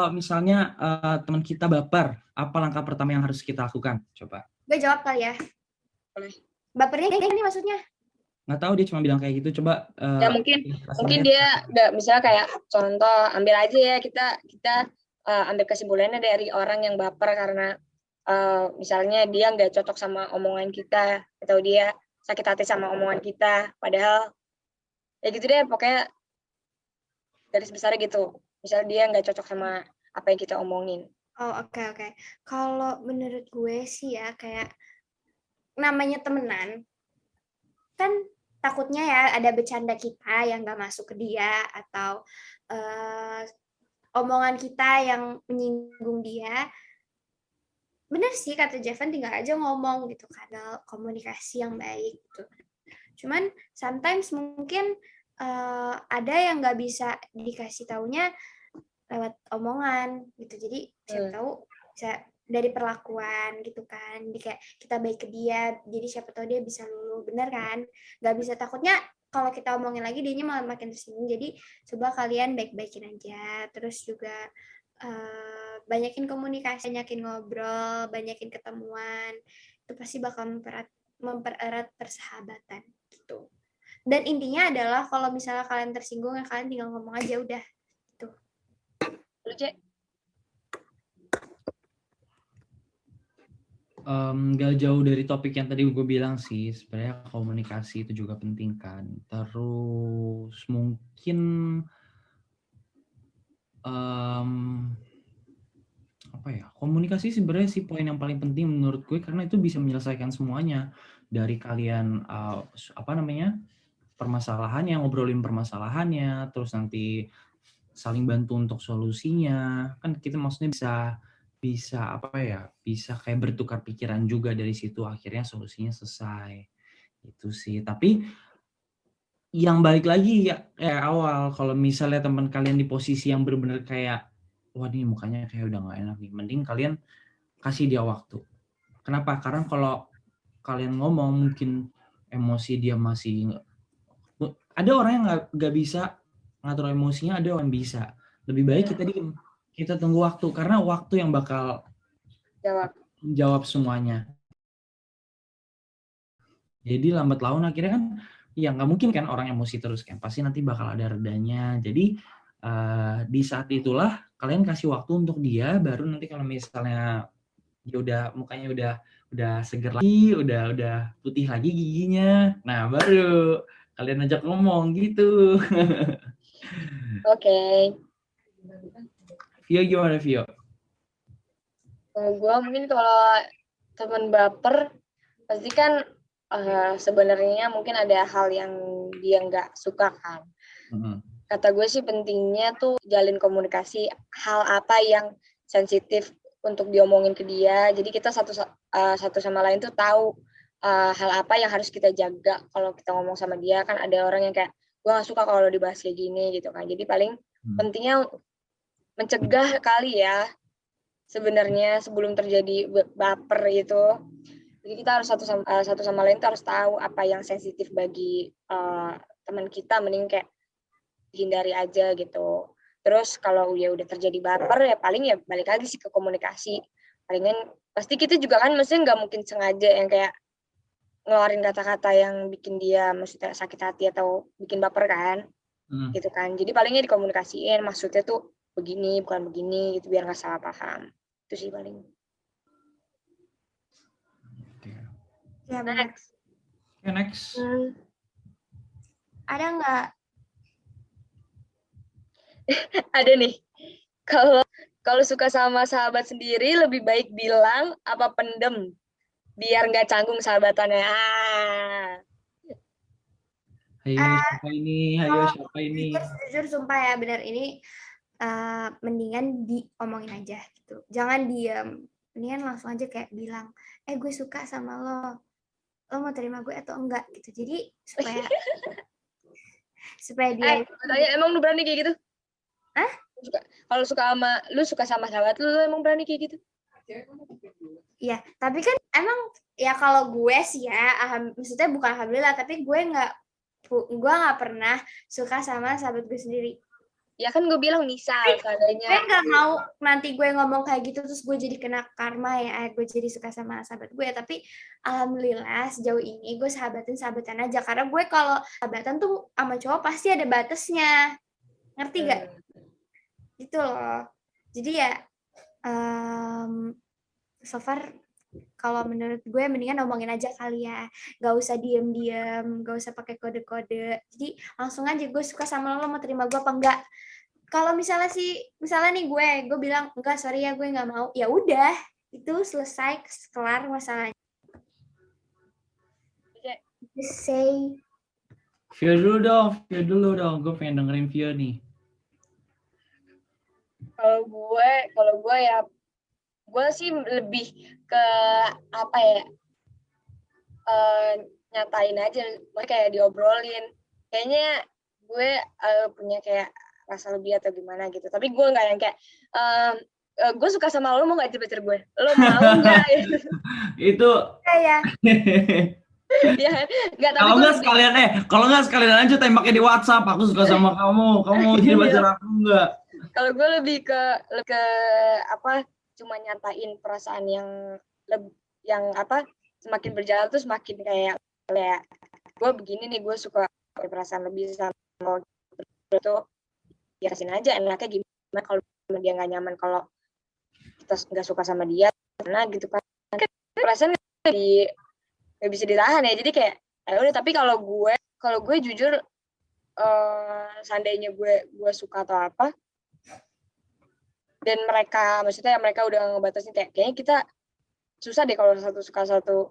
Kalau misalnya teman kita baper, apa langkah pertama yang harus kita lakukan? Coba. Gue jawab kali ya. Boleh. Bapernya kayak gini maksudnya? Nggak tahu, dia cuma bilang kayak gitu. Coba. Ya mungkin dia nggak, misalnya kayak contoh, ambil aja ya, kita ambil kesimpulannya dari orang yang baper karena misalnya dia nggak cocok sama omongan kita, atau dia sakit hati sama omongan kita, padahal ya gitu deh, pokoknya garis besarnya gitu. Misalnya dia nggak cocok sama apa yang kita omongin. Oh, oke. Kalau menurut gue sih ya, kayak namanya temenan, kan takutnya ya ada bercanda kita yang nggak masuk ke dia, atau omongan kita yang menyinggung dia. Bener sih kata Jevan, tinggal aja ngomong gitu, kadang komunikasi yang baik gitu. Cuman sometimes mungkin ada yang nggak bisa dikasih taunya lewat omongan gitu. Jadi siapa tahu bisa dari perlakuan gitu kan. Jadi kayak kita baik ke dia, jadi siapa tahu dia bisa luluh, bener kan? Nggak bisa, takutnya kalau kita omongin lagi dianya malah makin tersinggung. Jadi coba kalian baik-baikin aja. Terus juga banyakin komunikasi, banyakin ngobrol, banyakin ketemuan. Itu pasti bakal mempererat persahabatan gitu. Dan intinya adalah kalau misalnya kalian tersinggung, ya kalian tinggal ngomong aja udah. Gitu. Lu, Cek? Gak jauh dari topik yang tadi gue bilang sih, sebenarnya komunikasi itu juga penting kan. Terus mungkin apa ya, komunikasi sebenarnya sih poin yang paling penting menurut gue, karena itu bisa menyelesaikan semuanya. Dari kalian permasalahannya, ngobrolin permasalahannya, terus nanti saling bantu untuk solusinya, kan kita maksudnya bisa bisa kayak bertukar pikiran juga, dari situ akhirnya solusinya selesai. Itu sih. Tapi yang balik lagi ya kayak awal, kalau misalnya teman kalian di posisi yang benar-benar kayak wah nih mukanya kayak udah nggak enak nih, mending kalian kasih dia waktu. Kenapa? Karena kalau kalian ngomong mungkin emosi dia masih, ada orang yang nggak bisa ngatur emosinya, ada orang yang bisa. Lebih baik kita diem, kita tunggu waktu, karena waktu yang bakal jawab semuanya. Jadi lambat laun akhirnya kan ya nggak mungkin kan orang emosi terus kan, pasti nanti bakal ada redanya. Jadi di saat itulah kalian kasih waktu untuk dia, baru nanti kalau misalnya dia udah mukanya udah seger lagi, udah putih lagi giginya, nah baru kalian ajak ngomong gitu. Oke. Vio gimana Vio? Gue mungkin kalau teman baper pasti kan sebenarnya mungkin ada hal yang dia nggak suka kan. Kata gue sih pentingnya tuh jalin komunikasi, hal apa yang sensitif untuk diomongin ke dia. Jadi kita satu sama lain tuh tahu hal apa yang harus kita jaga kalau kita ngomong sama dia. Kan ada orang yang kayak gue nggak suka kalau dibahas kayak gini gitu kan. Jadi paling pentingnya mencegah kali ya sebenarnya sebelum terjadi baper itu. Jadi kita harus satu sama lain tuh harus tahu apa yang sensitif bagi teman kita, mending kayak hindari aja gitu. Terus kalau ya udah terjadi baper ya paling ya balik lagi sih ke komunikasi. Palingan pasti kita juga kan maksudnya nggak mungkin sengaja yang kayak ngeluarin kata-kata yang bikin dia maksudnya sakit hati atau bikin baper kan. Gitu kan. Jadi palingnya dikomunikasiin maksudnya tuh begini bukan begini gitu biar nggak salah paham. Itu sih paling. Ya, next. Ada nggak? Ada nih. Kalau suka sama sahabat sendiri lebih baik bilang apa pendem biar nggak canggung sahabatannya. Ayo siapa ini? Jujur sumpah ya, benar ini mendingan diomongin aja gitu. Jangan diem. Mendingan langsung aja kayak bilang, gue suka sama lo mau terima gue atau enggak gitu. Jadi supaya dia emang lu berani kayak gitu? Hah? Kalau lu suka sama sahabat lu emang berani kayak gitu? Iya, tapi kan emang ya kalau gue sih ya, maksudnya bukan alhamdulillah, tapi gue nggak pernah suka sama sahabat gue sendiri. Ya kan gue bilang misal gue seandainya nggak mau nanti gue ngomong kayak gitu terus gue jadi kena karma ya, gue jadi suka sama sahabat gue. Tapi alhamdulillah sejauh ini gue sahabatan aja, karena gue kalau sahabatan tuh sama cowok pasti ada batasnya, ngerti gak? Gitu loh. Jadi ya so far kalau menurut gue mendingan ngomongin aja kali ya, gak usah diem-diem, gak usah pakai kode-kode. Jadi langsung aja, gue suka sama lo mau terima gue apa enggak. Kalau misalnya nih gue bilang enggak, sorry ya gue nggak mau, ya udah itu selesai, kelar masalahnya. Just say. Vio dulu dong, gue pengen dengerin Vio nih. Kalau gue ya, gue sih lebih ke apa ya, nyatain aja, kayak diobrolin. Kayaknya gue punya kayak rasa lebih atau gimana gitu. Tapi gue nggak yang kayak gue suka sama lo, mau nggak jadi pacar gue? Lo mau nggak? Itu. Ya. Ya, nggak. Tapi kalau nggak sekalian aja tembaknya di WhatsApp. Aku suka sama kamu mau jadi pacar aku nggak? Kalau gue lebih ke apa? Cuma nyatain perasaan yang apa? Semakin berjalan tuh semakin kayak gue begini nih, gue suka perasaan lebih sama itu. Jelasin aja enaknya gimana kalau dia nggak nyaman, kalau kita nggak suka sama dia, karena gitu kan perasaan nggak bisa ditahan ya. Jadi kayak udah. Tapi kalau gue jujur, seandainya gue suka atau apa dan mereka udah ngebatasin, kayaknya kita susah deh kalau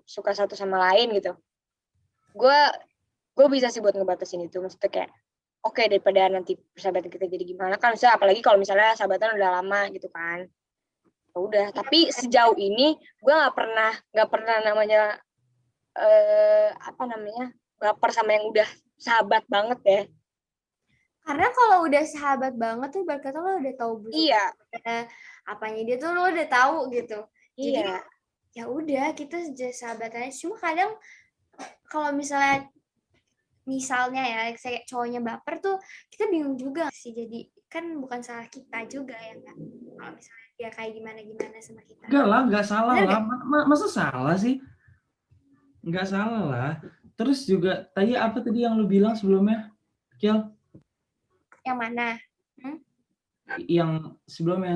suka satu sama lain gitu. Gue bisa sih buat ngebatasin itu, maksudnya kayak oke, daripada nanti persahabatan kita jadi gimana kan, misalnya apalagi kalau misalnya sahabatan udah lama gitu kan. Udah. Tapi sejauh ini gue nggak pernah namanya baper sama yang udah sahabat banget ya. Karena kalau udah sahabat banget tuh berarti lo udah tahu apanya dia tuh, lo udah tahu gitu. Jadi ya udah, kita sahabatannya. Cuma kadang kalau misalnya ya saya cowoknya baper tuh, kita bingung juga sih. Jadi kan bukan salah kita juga ya kan, kalau misalnya dia kayak gimana sama kita. Nggak salah lah. Masa salah sih? Nggak salah lah. Terus juga tadi apa tadi yang lu bilang sebelumnya, Kiel? Yang mana? Yang sebelumnya.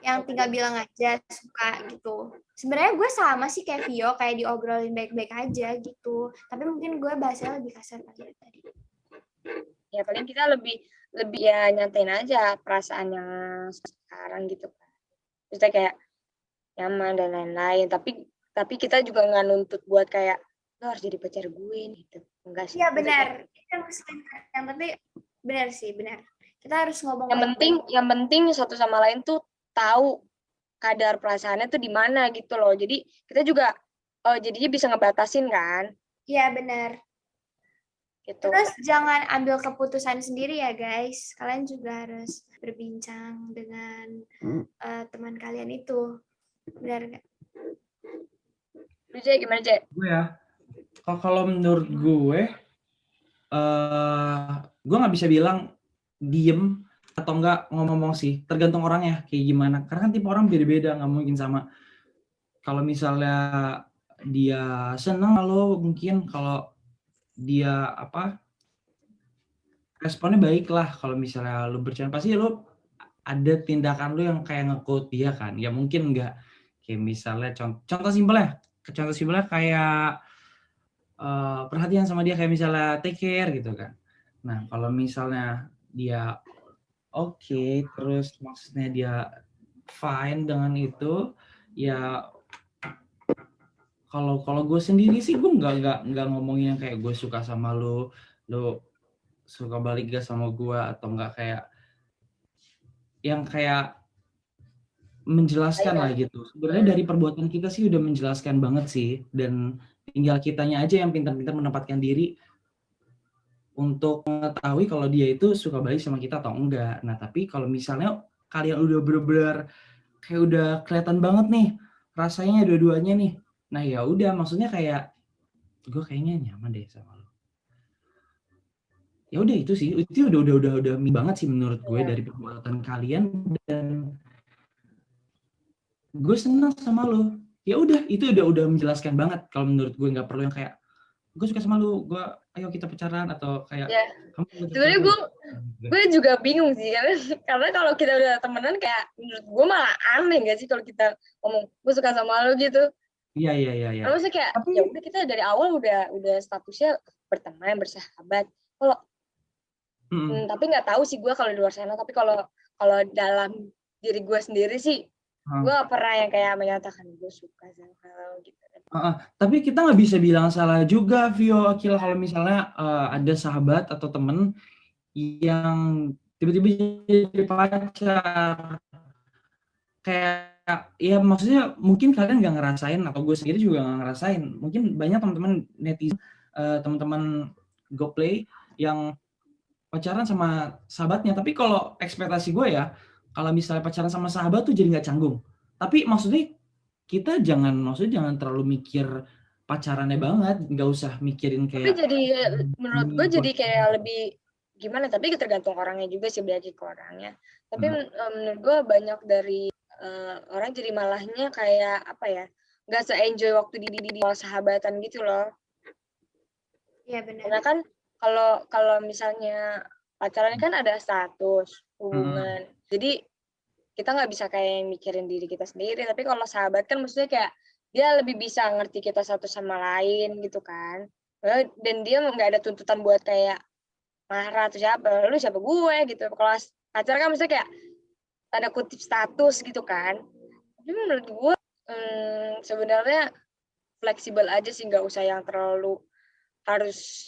Yang tinggal bilang aja suka gitu. Sebenarnya gue sama sih kayak Vio, kayak diobrolin baik-baik aja gitu. Tapi mungkin gue bahasanya lebih kasar kali tadi. Ya paling kita lebih ya nyatain aja perasaan yang sekarang gitu kan. Terus kayak nyaman dan lain-lain. Tapi kita juga nggak nuntut buat kayak lo harus jadi pacar gue gitu. Enggak sih. Iya benar. Yang penting benar sih, benar. Kita harus ngomong. Yang penting satu sama lain tuh tahu kadar perasaannya tuh di mana gitu loh. Jadi kita juga jadinya bisa ngebatasin kan. Iya benar. Gitu. Terus jangan ambil keputusan sendiri ya guys. Kalian juga harus berbincang dengan teman kalian itu. Benar nggak? Lu Jay, gimana Jay? Gue ya. Kalau menurut gue nggak bisa bilang diem atau enggak ngomong sih, tergantung orangnya kayak gimana, karena kan tipe orang beda-beda, nggak mungkin sama. Kalau misalnya dia seneng lo, mungkin kalau dia responnya baik lah. Kalau misalnya lo bercanda, pasti lo ada tindakan lo yang kayak nge-quote dia kan, ya mungkin enggak. Kayak misalnya contoh simpelnya kayak perhatian sama dia, kayak misalnya take care gitu kan. Nah kalau misalnya dia oke, terus maksudnya dia fine dengan itu, ya kalau gue sendiri sih gue nggak ngomongin yang kayak gue suka sama lo suka balik gak sama gue, atau nggak kayak yang kayak menjelaskan lah gitu. Sebenarnya dari perbuatan kita sih udah menjelaskan banget sih, dan tinggal kitanya aja yang pintar-pintar menempatkan diri untuk mengetahui kalau dia itu suka balik sama kita atau enggak. Nah, tapi kalau misalnya kalian udah benar-benar kayak udah kelihatan banget nih rasanya dua-duanya nih. Nah, ya udah, maksudnya kayak gue kayaknya nyaman deh sama lo. ya udah itu sih, itu udah banget sih menurut gue Iya. dari perbuatan kalian, dan gue senang sama lo. Ya udah, itu udah menjelaskan banget. Kalau menurut gue nggak perlu yang kayak gue suka sama lu, ayo kita pacaran, atau kayak Ya, kamu gue sebenarnya tertarik. gue juga bingung sih karena kalau kita udah temenan kayak menurut gue malah aneh nggak sih kalau kita ngomong gue suka sama lu gitu. Iya. Karena maksudnya kayak Tapi ya udah kita dari awal udah statusnya berteman, bersahabat. Kalau tapi nggak tahu sih gue kalau di luar sana, tapi kalau dalam diri gue sendiri sih gue gak pernah yang kayak menyatakan gue suka sama lo gitu. Tapi kita nggak bisa bilang salah juga, Vio, Akil, kalau misalnya ada sahabat atau temen yang tiba-tiba jadi pacar. Kayak, ya maksudnya mungkin kalian nggak ngerasain, atau gue sendiri juga nggak ngerasain. Mungkin banyak teman-teman netizen, teman-teman GoPlay yang pacaran sama sahabatnya. Tapi kalau ekspektasi gue ya, kalau misalnya pacaran sama sahabat tuh jadi nggak canggung. Tapi maksudnya kita jangan terlalu mikir pacarannya banget, nggak usah mikirin kayak. Tapi jadi menurut gue jadi kayak lebih gimana, tapi tergantung orangnya juga sih, balik ke orangnya. Tapi menurut gue banyak dari orang jadi malahnya kayak apa ya, nggak se-enjoy waktu di sahabatan gitu loh. Iya benar. Karena kan kalau misalnya pacaran kan ada status hubungan, jadi kita nggak bisa kayak mikirin diri kita sendiri. Tapi kalau sahabat kan maksudnya kayak dia lebih bisa ngerti kita satu sama lain gitu kan, dan dia nggak ada tuntutan buat kayak marah atau siapa, lu siapa gue gitu. Kalau pacar kan maksudnya kayak tanda kutip status gitu kan. Tapi menurut gue sebenarnya fleksibel aja sih, nggak usah yang terlalu harus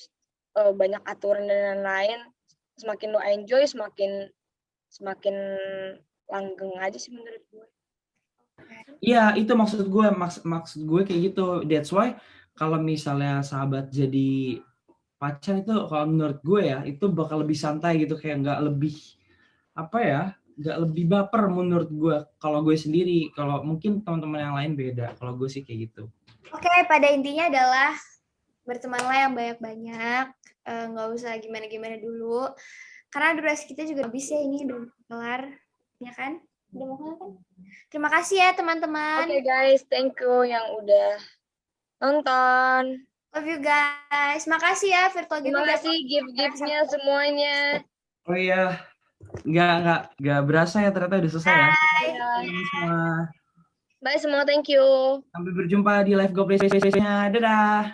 banyak aturan dan lain-lain. Semakin lo enjoy, semakin langgeng aja sih menurut gue. Iya, itu maksud gue kayak gitu. That's why kalau misalnya sahabat jadi pacar itu, kalau menurut gue ya, itu bakal lebih santai gitu, kayak nggak lebih nggak lebih baper menurut gue. Kalau gue sendiri, kalau mungkin teman-teman yang lain beda. Kalau gue sih kayak gitu. Oke, pada intinya adalah bertemanlah yang banyak-banyak, nggak usah gimana-gimana dulu, karena durasi kita juga habis ya, ini udah kelar, ya kan? Udah mau kelar kan? Terima kasih ya teman-teman. Oke guys, thank you yang udah nonton. Love you guys. Makasih ya Virtual Gift. Terima kasih gift-giftnya semuanya. Oh iya, nggak berasa ya, ternyata udah selesai ya. Bye Semua. Bye semua, thank you. Sampai berjumpa di live GoPlay-nya. Dadah.